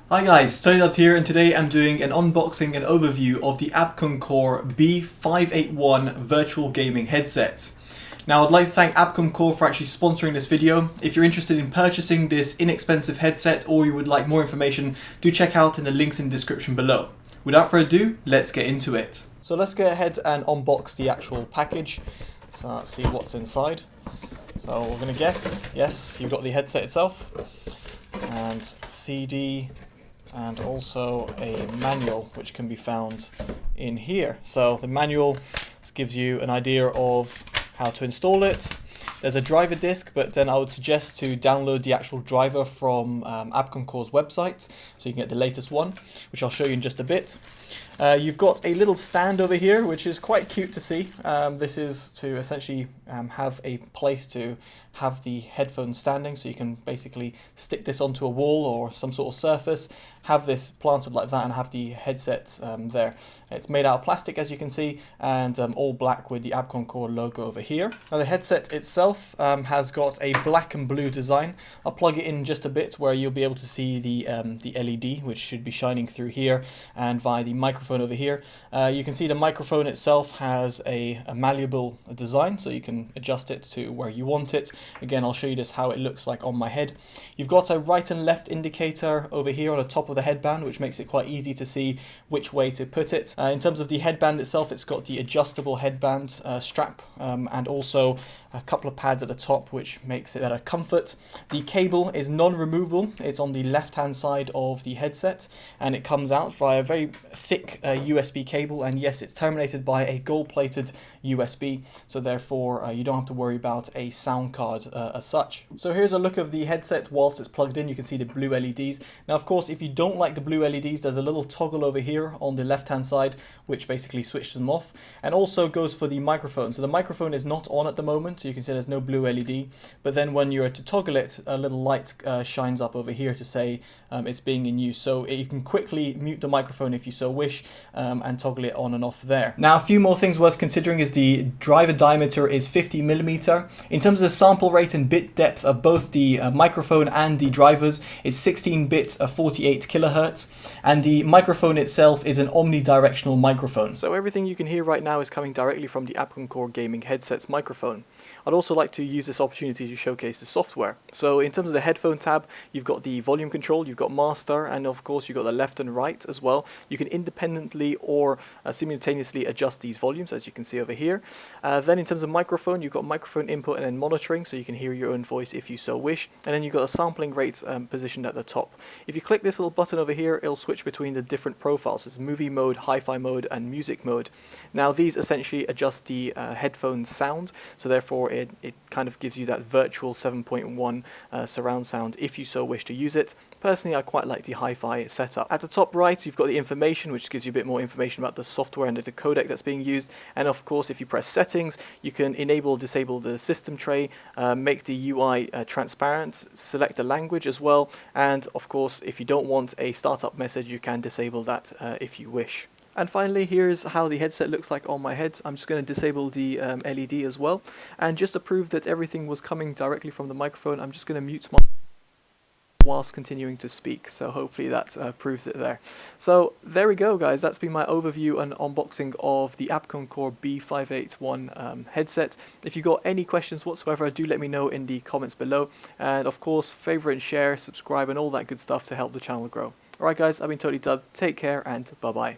Hi guys, TotallydubbedHD here, and today I'm doing an unboxing and overview of the Abkoncore B581 virtual gaming headset. Now I'd like to thank Abkoncore for actually sponsoring this video. If you're interested in purchasing this inexpensive headset or you would like more information, do check out in the links in the description below. Without further ado, let's get into it. So let's go ahead and unbox the actual package. So let's see what's inside. So we're going to guess, yes, you've got the headset itself and CD and also a manual which can be found in here. So the manual gives you an idea of how to install it. There's a driver disk, but then I would suggest to download the actual driver from Abkoncore's website so you can get the latest one, which I'll show you in just a bit. You've got a little stand over here, which is quite cute to see. This is to essentially have a place to have the headphones standing, so you can basically stick this onto a wall or some sort of surface, have this planted like that and have the headset there. It's made out of plastic, as you can see, and all black with the Abkoncore logo over here. Now the headset itself has got a black and blue design. I'll plug it in just a bit where you'll be able to see the LED, which should be shining through here, and via the microphone over here. You can see the microphone itself has a malleable design, so you can adjust it to where you want it. Again, I'll show you this how it looks like on my head. You've got a right and left indicator over here on the top of the headband, which makes it quite easy to see which way to put it. In terms of the headband itself, it's got the adjustable headband strap and also a couple of pads at the top, which makes it better comfort. The cable is non-removable. It's on the left-hand side of the headset, and it comes out via a very thick USB cable, and yes, it's terminated by a gold-plated USB, so therefore you don't have to worry about a sound card as such. So here's a look of the headset whilst it's plugged in. You can see the blue LEDs. Now of course, if you don't like the blue LEDs, there's a little toggle over here on the left-hand side which basically switches them off, and also goes for the microphone. So the microphone is not on at the moment, so you can see there's no blue LED, but then when you're to toggle it, a little light shines up over here to say it's being in use. So you can quickly mute the microphone if you so wish and toggle it on and off there. Now a few more things worth considering is the driver diameter is 50mm. In terms of the sample rate and bit depth of both the microphone and the drivers, it's 16-bit 48 kilohertz, and the microphone itself is an omnidirectional microphone. So everything you can hear right now is coming directly from the Abkoncore gaming headset's microphone. I'd also like to use this opportunity to showcase the software. So in terms of the headphone tab, you've got the volume control, you've got master, and of course you've got the left and right as well. You can independently or simultaneously adjust these volumes, as you can see over here. Then in terms of microphone, you've got microphone input and then monitoring, so you can hear your own voice if you so wish. And then you've got a sampling rate positioned at the top. If you click this little button over here, it'll switch between the different profiles. So it's movie mode, hi-fi mode, and music mode. Now these essentially adjust the headphone sound, so therefore it kind of gives you that virtual 7.1 surround sound if you so wish to use it. Personally, I quite like the hi-fi setup. At the top right, you've got the information, which gives you a bit more information about the software and the codec that's being used. And of course, if you press settings, you can enable or disable the system tray, make the UI transparent, select the language as well. And of course, if you don't want a startup message, you can disable that if you wish. And finally, here's how the headset looks like on my head. I'm just going to disable the LED as well. And just to prove that everything was coming directly from the microphone, I'm just going to mute my whilst continuing to speak. So hopefully that proves it there. So there we go, guys. That's been my overview and unboxing of the Abkoncore B581 headset. If you've got any questions whatsoever, do let me know in the comments below. And of course, favorite and share, subscribe, and all that good stuff to help the channel grow. Alright guys, I've been TotallyDubbed. Take care and bye-bye.